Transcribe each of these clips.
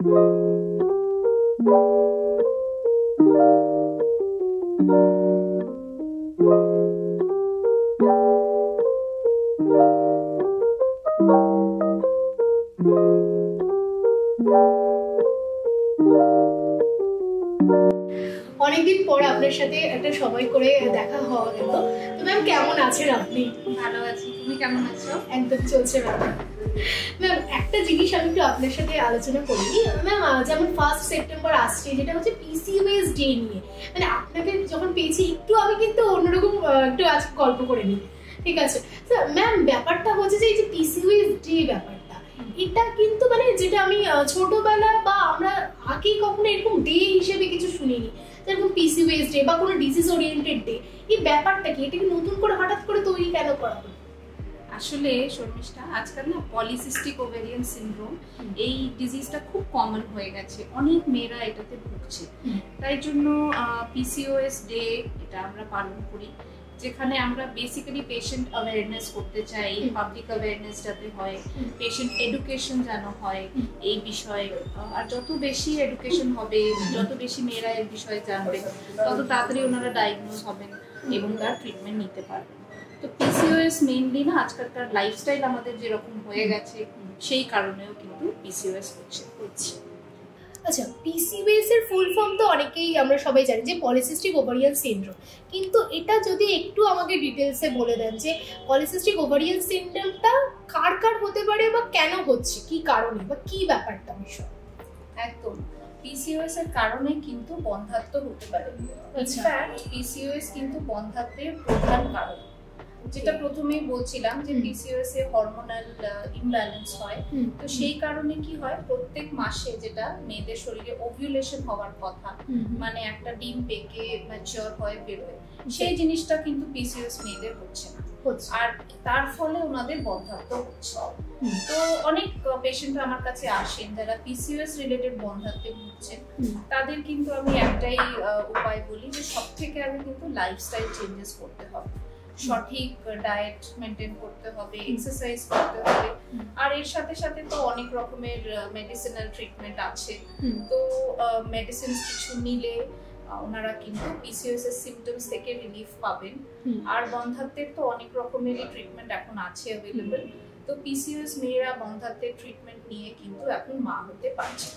অনেকদিন পর আপনার সাথে একটা সময় করে দেখা হওয়া গেল। তো ম্যাম কেমন আছেন আপনি? ভালো আছি, তুমি কেমন আছো? একদম চলছে ম্যাম। ম্যাম একটা জিনিস আমি একটু আপনার সাথে আলোচনা করি ম্যাম, যেমন 1 সেপ্টেম্বর আসছে, যেটা হচ্ছে PCOS ডে নিয়ে। মানে আপনাকে যখন পেয়েছি একটু আমি কিন্তু অন্যরকম একটু আজ গল্প করে নিই, ঠিক আছে ম্যাম? ব্যাপারটা হচ্ছে যে এই যে PCOS ডে ব্যাপারটা, এটা কিন্তু মানে যেটা আমি ছোটবেলা বা আমরা আগে কখনো এরকম ডে হিসেবে কিছু শুনিনি, যেরকম PCOS ডে বা কোনো ডিজিজ ওরিয়েন্টেড ডে। এই ব্যাপারটা কি, এটা কি নতুন করে হঠাৎ করে তৈরি কেন করা হলো? আসলে শর্মিষ্ঠা, আজকাল না পলিসিস্টিক ওভেরিয়ান সিনড্রোম এই ডিজিজটা খুব কমন হয়ে গেছে, অনেক মেয়েরা এটাতে ভুগছে। তাই জন্য PCOS ডে এটা আমরা পালন করি, যেখানে আমরা বেসিক্যালি পেশেন্ট অ্যাওয়ারনেস করতে চাই, পাবলিক অ্যাওয়ারনেস যাতে হয়, পেশেন্ট এডুকেশন যেন হয় এই বিষয়ে। আর যত বেশি এডুকেশন হবে, যত বেশি মেয়েরা এর বিষয়ে জানবে, তত তাড়াতাড়ি ওনারা ডায়াগনোজ হবেন এবং তার ট্রিটমেন্ট নিতে পারবেন। তো PCOS মেইনলি না আজকালকার লাইফস্টাইল আমাদের যেরকম হয়ে গেছে, সেই কারণেও কিন্তু PCOS হচ্ছে। আচ্ছা, PCOS এর ফুল ফর্ম তো অনেকেই আমরা সবাই জানি যে পলিসিস্টিক ওভারিয়ান সিনড্রোম, কিন্তু এটা যদি একটু আমাকে ডিটেলসে বলে দেন যে পলিসিস্টিক ওভারিয়ান সিনড্রোমটা কার কার হতে পারে বা কেন হচ্ছে, কি কারণে বা কি ব্যাপারটা বিষয়? একদম, PCOS এর কারণে কিন্তু বন্ধ্যাত্ব হতে পারে। ইনফ্যাক্ট PCOS কিন্তু বন্ধ্যাত্বের প্রধান কারণ। যেটা প্রথমেই বলছিলাম যে PCOS এ হরমোনাল ইমব্যালেন্স হয়, তো সেই কারণে কি হয়, প্রত্যেক মাসে যেটা মেয়েদের শরীরে ওভিউলেশন হওয়ার কথা, মানে একটা ডিম পেকে ম্যাচিওর হয়ে বেরোয়, সেই জিনিসটা কিন্তু PCOS মেয়েদের হচ্ছে না, আর তার ফলে ওনাদের বন্ধ্যাত্ব হচ্ছে। তো অনেক পেশেন্ট আমার কাছে আসেন যারা PCOS রিলেটেড বন্ধ্যাত্বে ভুগছেন। তাদের কিন্তু আমি একটাই উপায় বলি যে সব থেকে আগে কিন্তু লাইফস্টাইল চেঞ্জেস করতে হবে, সঠিক ডায়েট মেনটেন করতে হবে, এক্সারসাইজ করতে হবে, আর এর সাথে সাথে তো অনেক রকমের মেডিসিনাল ট্রিটমেন্ট আছে। তো মেডিসিন কিছু নিলে ওনারা কিন্তু PCOS এর সিমটমস থেকে রিলিফ পাবেন। আর বন্ধ্যাত্বের তো অনেক রকমেরই ট্রিটমেন্ট এখন আছে অ্যাভেলেবল। তো PCOS মেয়েরা বন্ধ্যাত্বের ট্রিটমেন্ট নিয়ে কিন্তু এখন মা হতে পারছে।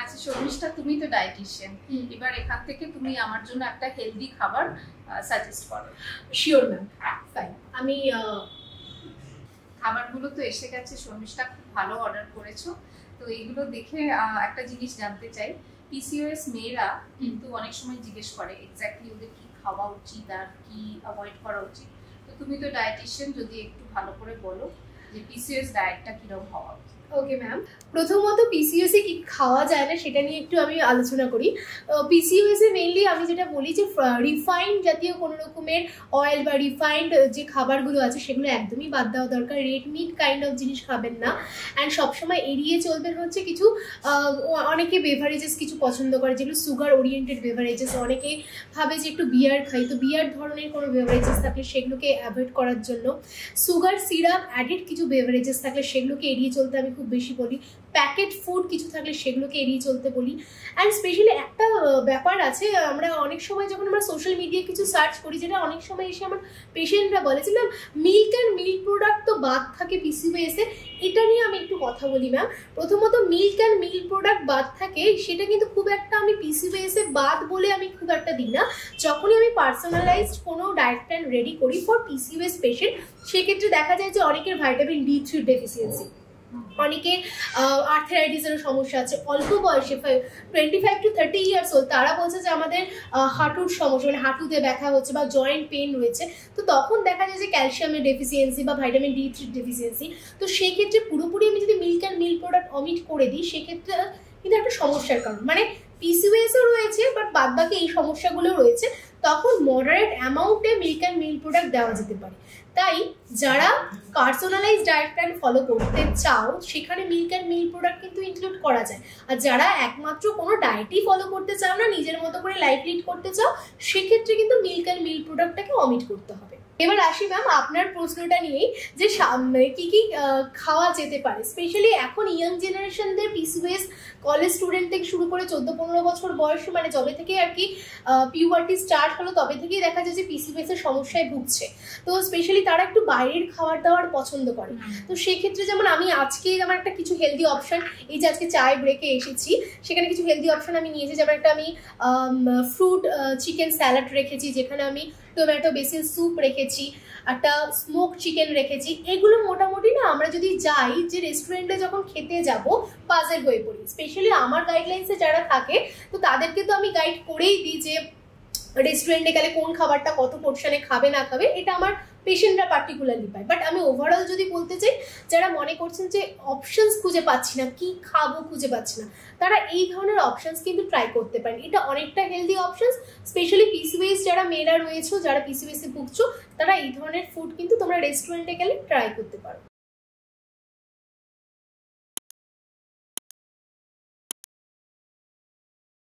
আচ্ছা শর্মিষ্ঠা, তুমি তো ডায়েটিশিয়ান, এবার এখান থেকে তুমি আমার জন্য একটা হেলদি খাবার সাজেস্ট করো। Sure ma'am, fine. আমি খাবারগুলো তো এসে গেছে শর্মিষ্ঠা, খুব ভালো অর্ডার করেছো। তো এইগুলো দেখে একটা জিনিস জানতে চাই, PCOS মেয়েরা কিন্তু অনেক সময় জিজ্ঞেস করে এক্স্যাক্টলি ওদের কি খাওয়া উচিত আর কি অ্যাভয়েড করা উচিত। তো তুমি তো ডায়েটিশিয়ান, যদি একটু ভালো করে বলো যে PCOS ডায়েটটা কিরকম হওয়া উচিত। ওকে ম্যাম, প্রথমত PCOS এ কি খাওয়া যায় না সেটা নিয়ে একটু আমি আলোচনা করি। PCOS এ মেইনলি আমি যেটা বলি যে রিফাইন্ড জাতীয় কোনো রকমের অয়েল বা রিফাইন্ড যে খাবারগুলো আছে সেগুলো একদমই বাদ দেওয়া দরকার। রেড মিট কাইন্ড অফ জিনিস খাবেন না, অ্যান্ড সবসময় এড়িয়ে চলবেন হচ্ছে কিছু অনেকে বেভারেজেস কিছু পছন্দ করে যেগুলো সুগার ওরিয়েন্টেড বেভারেজেস। অনেকে ভাবে যে একটু বিয়ার খাই, তো বিয়ার ধরনের কোনো বেভারেজেস থাকলে সেগুলোকে অ্যাভয়েড করার জন্য। সুগার সিরাপ অ্যাডেড কিছু বেভারেজেস থাকলে সেগুলোকে এড়িয়ে চলতে আমি খুব বেশি বলি। প্যাকেট ফুড কিছু থাকলে সেগুলোকে এড়িয়ে চলতে বলি। অ্যান্ড স্পেশালি একটা ব্যাপার আছে, আমরা অনেক সময় যখন আমরা সোশ্যাল মিডিয়ায় কিছু সার্চ করি, যেটা অনেক সময় এসে আমার পেশেন্টরা বলে যে ma'am milk and milk product তো বাদ থাকে PCOS এ, এটা নিয়ে আমি একটু কথা বলি ম্যাম। প্রথমত মিল্ক অ্যান্ড মিল্ক প্রোডাক্ট বাদ থাকে, সেটা কিন্তু খুব একটা আমি PCOS এ বাদ বলে আমি খুব একটা দিই না। যখনই আমি পার্সোনালাইজড কোনো ডায়েট প্ল্যান রেডি করি ফর PCOS পেশেন্ট, সেক্ষেত্রে দেখা যায় যে অনেকের ভাইটামিন D3 ডেফিসিয়েন্সি, অনেকের আর্থারাইটিসেরও সমস্যা আছে, অল্প বয়সে 25 to 30 ইয়ার্স ওল্ড, তারা বলছে যে আমাদের হাঁটুর সমস্যা, মানে হাঁটুতে ব্যথা হচ্ছে বা জয়েন্ট পেন রয়েছে। তো তখন দেখা যায় যে ক্যালসিয়ামের ডেফিসিয়েন্সি বা ভাইটামিন D3 ডেফিসিয়েন্সি। তো সেই ক্ষেত্রে পুরোপুরি আমি যদি milk and milk product omit করে দিই, সেক্ষেত্রে কিন্তু একটা সমস্যার কারণ, মানে PCOSও রয়েছে বাট বাদ বাকি এই সমস্যাগুলো রয়েছে, তখন মডারেট অ্যামাউন্টে মিল্ক অ্যান্ড মিল্ক প্রোডাক্ট দেওয়া যেতে পারে। তাই যারা পার্সোনালাইজড ডায়েট প্ল্যান ফলো করতে চাও সেখানে মিল্ক অ্যান্ড মিল্ক প্রোডাক্ট কিন্তু ইনক্লুড করা যায়। আর যারা একমাত্র কোনো ডায়েটই ফলো করতে চাও না, নিজের মতো করে লাইফ লিড করতে চাও, সেক্ষেত্রে কিন্তু মিল্ক অ্যান্ড মিল্ক প্রোডাক্টটাকে অমিট করতে হবে। এবার আসি ম্যাম আপনার প্রশ্নটা নিয়েই, যে কি কি খাওয়া যেতে পারে। স্পেশালি এখন ইয়াং জেনারেশনদের পিসিওএস কলেজ স্টুডেন্ট থেকে শুরু করে 14-15 বছর বয়স, মানে যবে থেকে আর কি পিউবার্টি স্টার্ট হলো তবে থেকেই দেখা যায় যে পিসিওএস এর সমস্যায় ভুগছে। তো স্পেশালি তারা একটু বাইরের খাবার দাবার পছন্দ করে। তো সেক্ষেত্রে যেমন আমি আজকে আমার একটা কিছু হেলদি অপশন, এই যে আজকে চায় ব্রেকে এসেছি সেখানে কিছু হেলদি অপশন আমি নিয়েছি, যেমন একটা আমি ফ্রুট চিকেন স্যালাড রেখেছি, যেখানে আমি টমেটো বেসিল স্যুপ রেখেছি, একটা স্মোক চিকেন রেখেছি। এগুলো মোটামুটি না আমরা যদি যাই যে রেস্টুরেন্টে যখন খেতে যাব পাজেল হয়ে পড়ি। স্পেশালি আমার গাইডলাইন্সে যারা থাকে তো তাদেরকে তো আমি গাইড করেই দিই যে রেস্টুরেন্টে গেলে কোন খাবারটা কত পোর্শনে খাবে না খাবে, এটা আমার পেশেন্টরা পার্টিকুলারলি পায়। বাট আমি ওভারঅল যদি বলতে চাই, যারা মনে করছেন যে অপশনস খুঁজে পাচ্ছি না, কি খাবো খুঁজে পাচ্ছি না, তারা এই ধরনের অপশনস কিন্তু ট্রাই করতে পারেন। এটা অনেকটা হেলদি অপশনস। স্পেশালি পিসিওএস যারা মেয়েরা রয়েছে, যারা পিসিওএস এ ভুগছো, তারা এই ধরনের ফুড কিন্তু তোমরা রেস্টুরেন্টে গেলে ট্রাই করতে পারো।